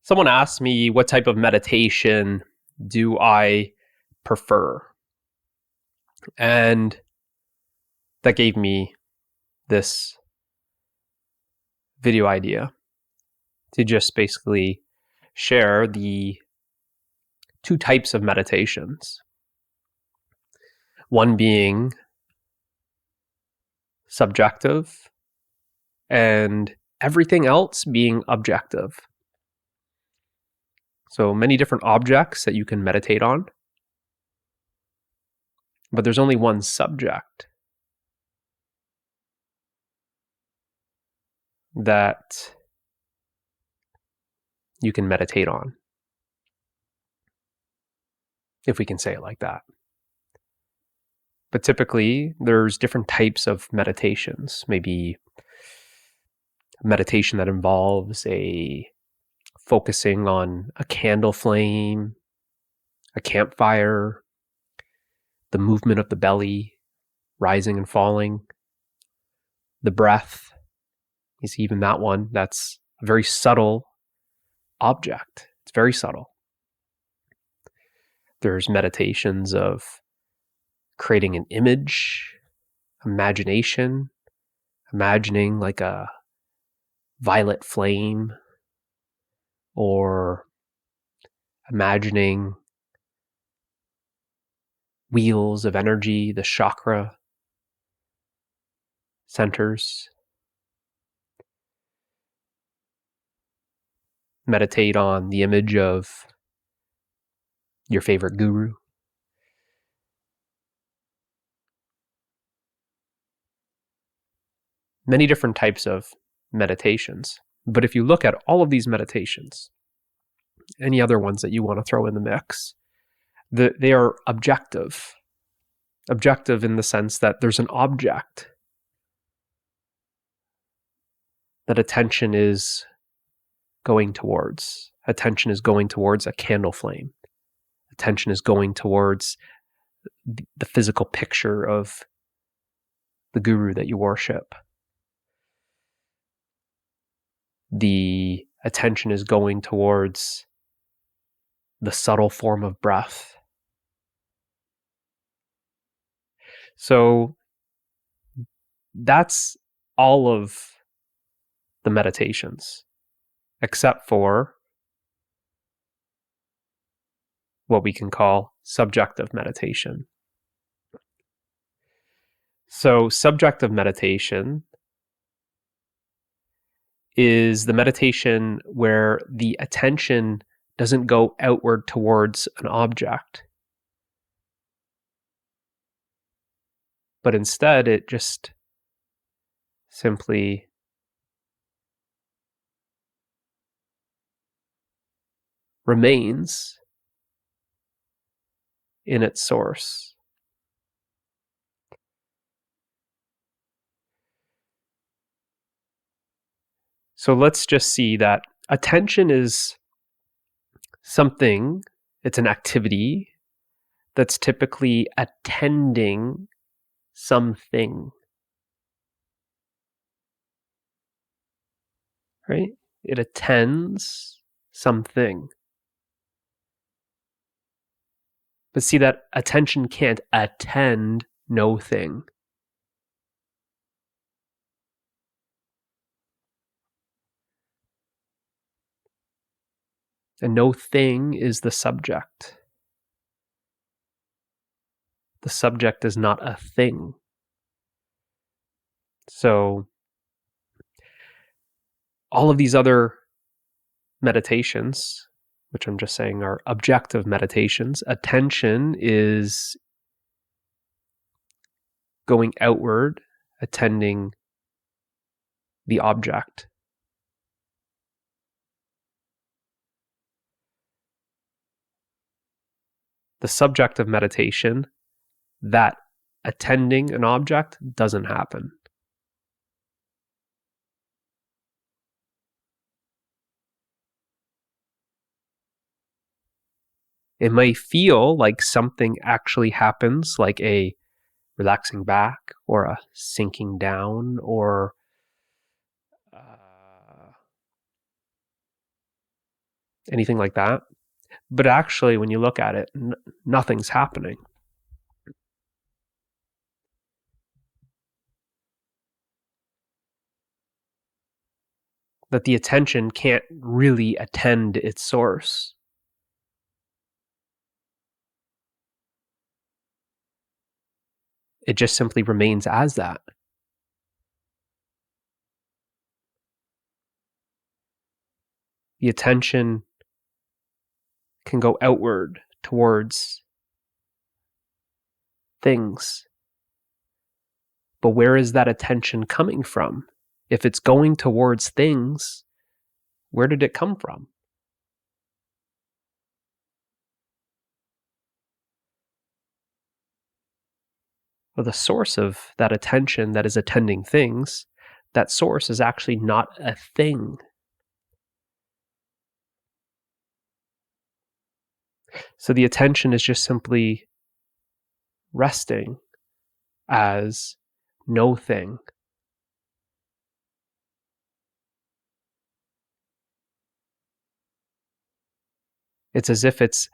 Someone asked me what type of meditation do I prefer? And that gave me this video idea to just basically share the two types of meditations. One being subjective and everything else being objective. So many different objects that you can meditate on, but there's only one subject that you can meditate on, if we can say it like that. But typically, there's different types of meditations. Maybe meditation that involves focusing on a candle flame, a campfire, the movement of the belly, rising and falling, the breath. You see, even that one, that's a very subtle object. It's very subtle. There's meditations of creating an image, imagination, imagining like a violet flame, or imagining wheels of energy, the chakra centers. Meditate on the image of your favorite guru. Many different types of meditations. But if you look at all of these meditations, any other ones that you want to throw in the mix, they are objective. Objective in the sense that there's an object that attention is going towards. Attention is going towards a candle flame. Attention is going towards the physical picture of the guru that you worship. The attention is going towards the subtle form of breath. So that's all of the meditations, except for what we can call subjective meditation. So subjective meditation is the meditation where the attention doesn't go outward towards an object, but instead it just simply remains in its source. So let's just see that attention is something, it's an activity that's typically attending something, right? It attends something. But see that attention can't attend no thing. And no thing is the subject. The subject is not a thing. So all of these other meditations, which I'm just saying are objective meditations, attention is going outward, attending the object. The subject of meditation, that attending an object doesn't happen. It may feel like something actually happens, like a relaxing back or a sinking down or anything like that. But actually, when you look at it, nothing's happening. That the attention can't really attend its source. It just simply remains as that. The attention can go outward towards things. But where is that attention coming from? If it's going towards things, where did it come from? Well, the source of that attention that is attending things, that source is actually not a thing. So the attention is just simply resting as no thing. It's as if it's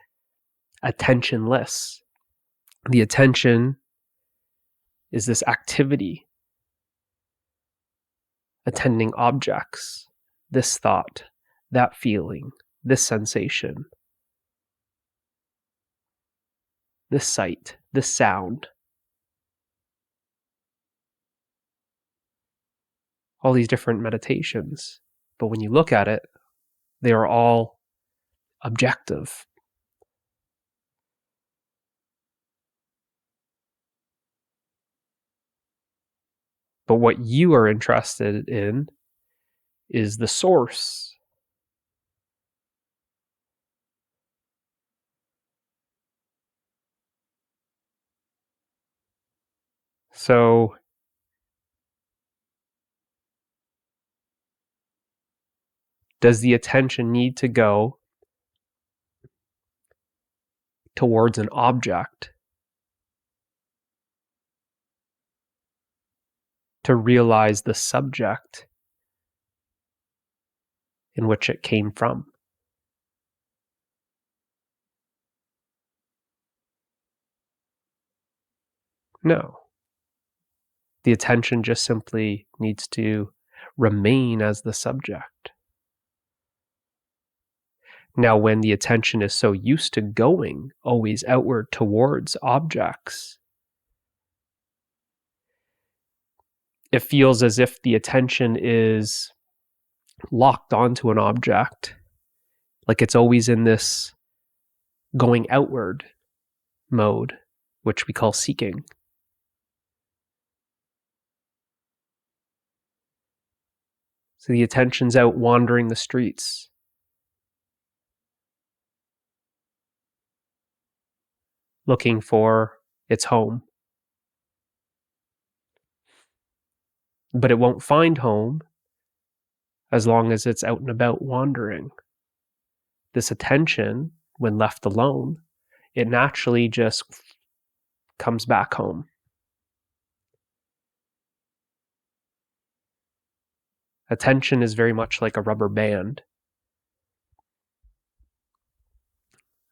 attentionless. The attention is this activity, attending objects, this thought, that feeling, this sensation, this sight, this sound. All these different meditations. But when you look at it, they are all objective. But what you are interested in is the source. So does the attention need to go towards an object to realize the subject in which it came from? No. The attention just simply needs to remain as the subject. Now, when the attention is so used to going always outward towards objects, it feels as if the attention is locked onto an object, like it's always in this going outward mode, which we call seeking. So the attention's out wandering the streets, looking for its home. But it won't find home as long as it's out and about wandering. This attention, when left alone, it naturally just comes back home. Attention is very much like a rubber band.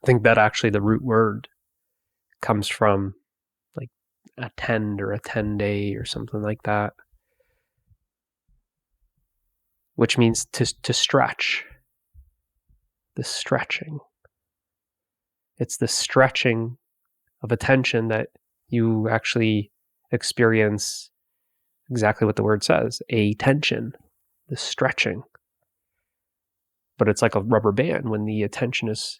I think that actually the root word comes from like attend or attende or something like that, which means to stretch. The stretching. It's the stretching of attention that you actually experience exactly what the word says, a tension, the stretching. But it's like a rubber band when the attention is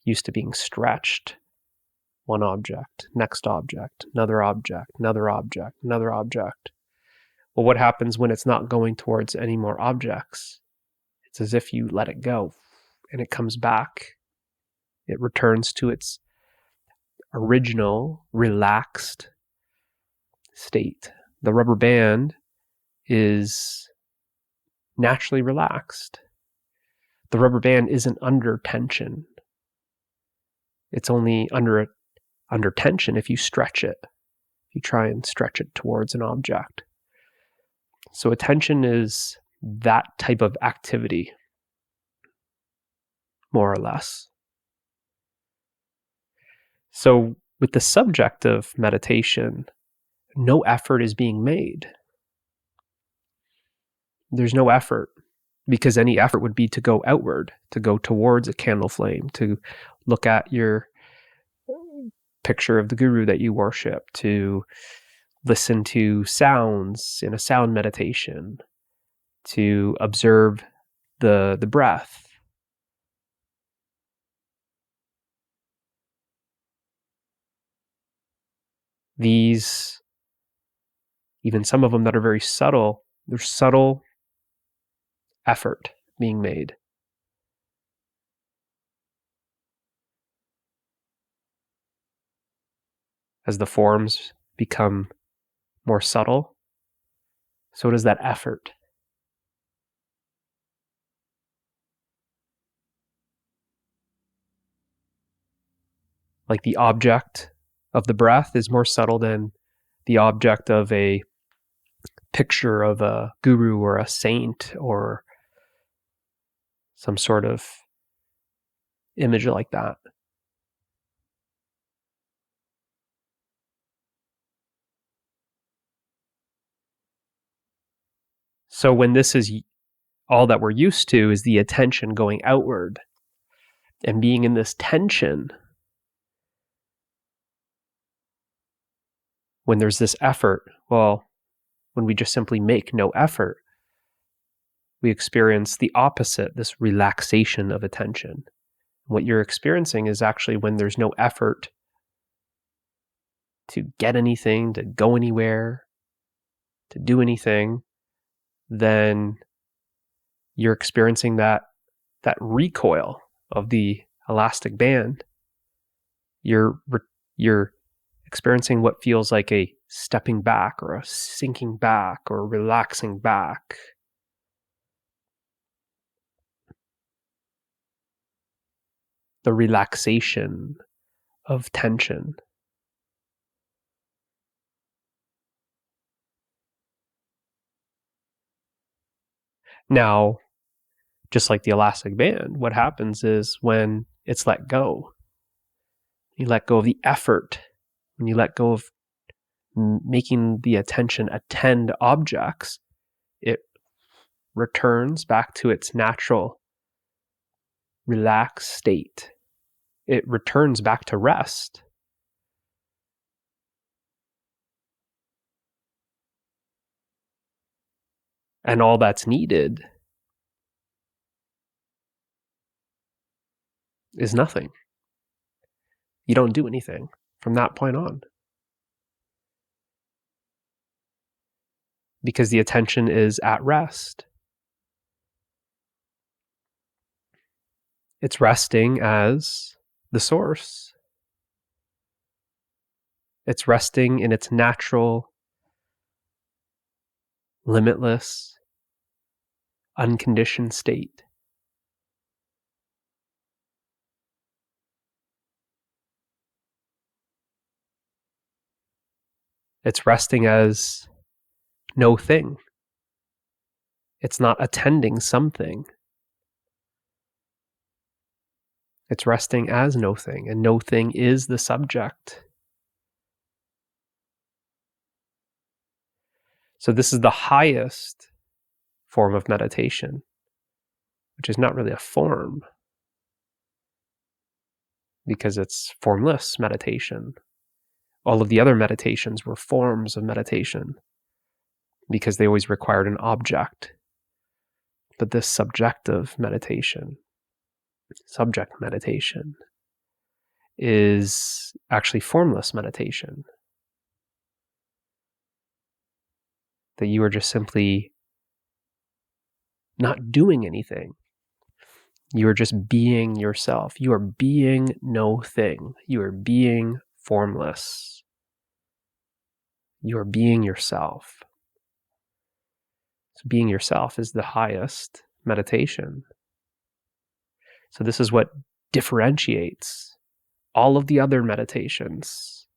used to being stretched. One object, next object, another object, another object, another object. Well, what happens when it's not going towards any more objects? It's as if you let it go and it comes back. It returns to its original relaxed state. The rubber band is naturally relaxed. The rubber band isn't under tension. It's only under tension if you stretch it. If you try and stretch it towards an object. So attention is that type of activity. more or less. So with the subject of meditation, no effort is being made. There's no effort, because any effort would be to go outward, to go towards a candle flame, to look at your picture of the guru that you worship, to listen to sounds in a sound meditation, to observe the breath. These, even some of them that are very subtle, there's subtle effort being made. As the forms become more subtle, so does that effort. Like the object of the breath is more subtle than the object of a picture of a guru or a saint or some sort of image like that. So when this is all that we're used to, is the attention going outward and being in this tension, when there's this effort, well, when we just simply make no effort, we experience the opposite, this relaxation of attention. What you're experiencing is actually when there's no effort to get anything, to go anywhere, to do anything, then you're experiencing that recoil of the elastic band. You're experiencing what feels like a stepping back or a sinking back or relaxing back. The relaxation of tension. Now, just like the elastic band, what happens is when it's let go, you let go of the effort, when you let go of making the attention attend objects, it returns back to its natural relaxed state. It returns back to rest. And all that's needed is nothing. You don't do anything from that point on, because the attention is at rest. It's resting as the source. It's resting in its natural, limitless, unconditioned state. It's resting as no thing. It's not attending something. It's resting as no thing, and no thing is the subject. So this is the highest form of meditation, which is not really a form, because it's formless meditation. All of the other meditations were forms of meditation because they always required an object. But this subject meditation, is actually formless meditation. That you are just simply not doing anything. You are just being yourself. You are being no thing. You are being formless. You are being yourself. So being yourself is the highest meditation. So this is what differentiates all of the other meditations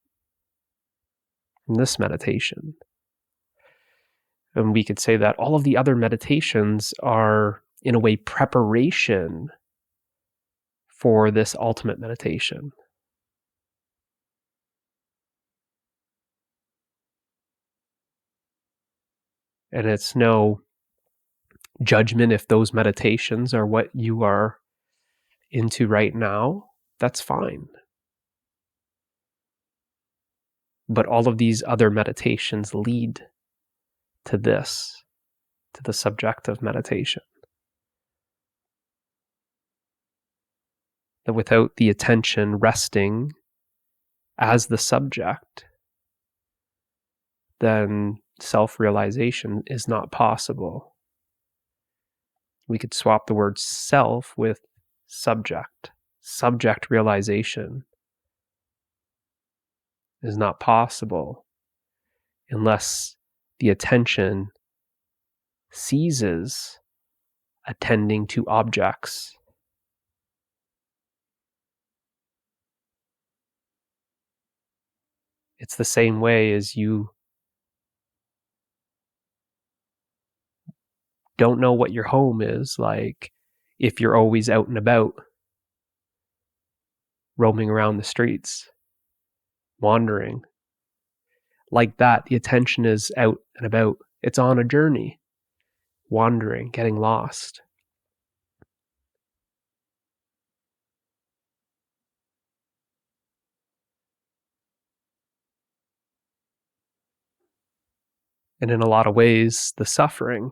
from this meditation. And we could say that all of the other meditations are, in a way, preparation for this ultimate meditation. And it's no judgment if those meditations are what you are into right now. That's fine. But all of these other meditations lead to this, to the subjective meditation. That without the attention resting as the subject, then self-realization is not possible. We could swap the word self with subject. Subject realization is not possible unless the attention ceases attending to objects. It's the same way as you don't know what your home is like if you're always out and about, roaming around the streets, wandering. Like that, the attention is out and about. It's on a journey, wandering, getting lost. And in a lot of ways, the suffering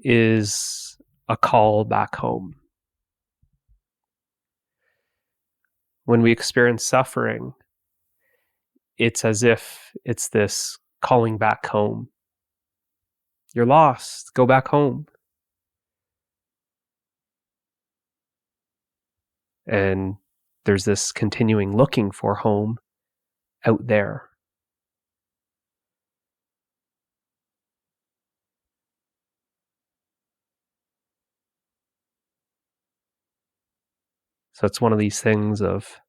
is a call back home. When we experience suffering, it's as if it's this calling back home. You're lost, go back home. And there's this continuing looking for home out there. So it's one of these things of,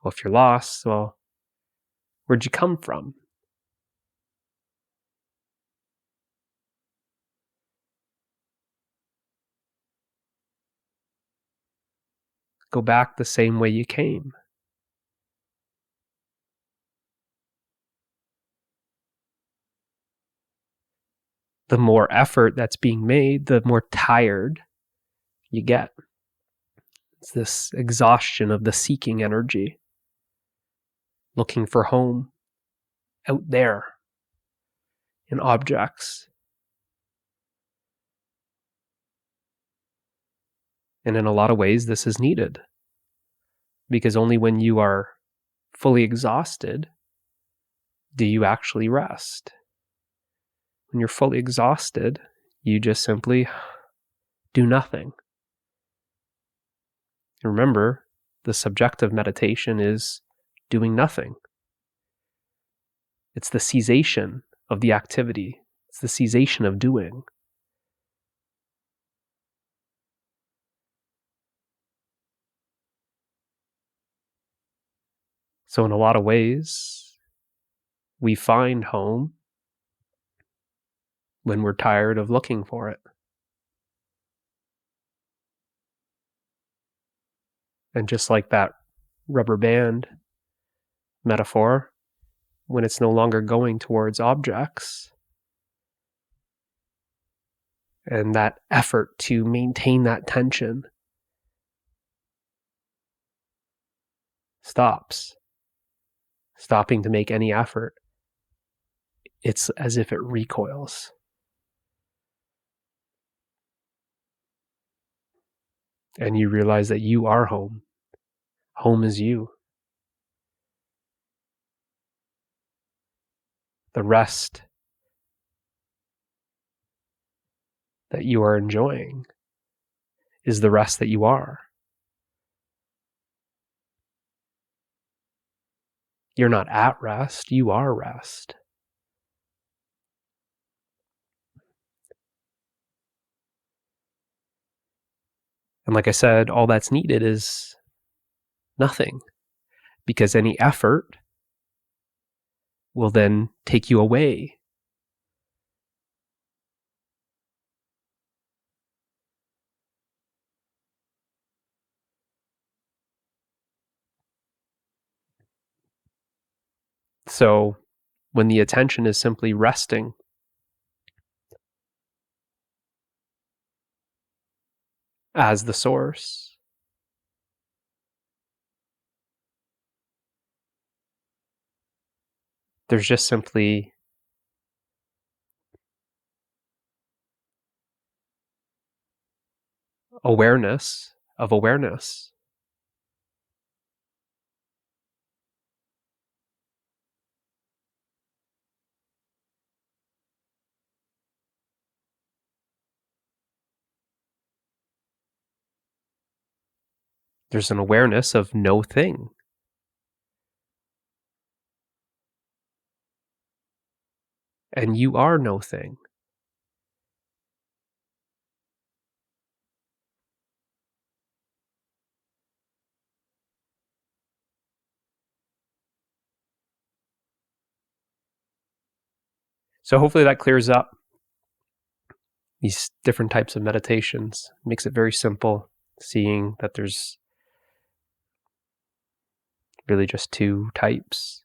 well, if you're lost, well, where'd you come from? Go back the same way you came. The more effort that's being made, the more tired you get. It's this exhaustion of the seeking energy, looking for home out there in objects. And in a lot of ways, this is needed, because only when you are fully exhausted do you actually rest. When you're fully exhausted, you just simply do nothing. Remember, the subjective meditation is doing nothing. It's the cessation of the activity. It's the cessation of doing. So in a lot of ways, we find home when we're tired of looking for it. And just like that rubber band metaphor, when it's no longer going towards objects, and that effort to maintain that tension stops, stopping to make any effort, it's as if it recoils. And you realize that you are home. Home is you. The rest that you are enjoying is the rest that you are. You're not at rest, you are rest. And like I said, all that's needed is nothing, because any effort will then take you away. So when the attention is simply resting as the source, there's just simply awareness of awareness. There's an awareness of no thing. And you are no thing. So hopefully that clears up these different types of meditations, makes it very simple, seeing that there's really just two types.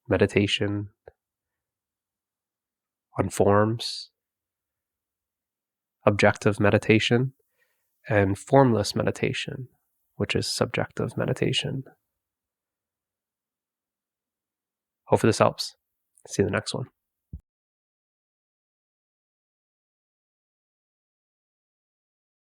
Meditation on forms, objective meditation, and formless meditation, which is subjective meditation. Hopefully this helps. See you in the next one.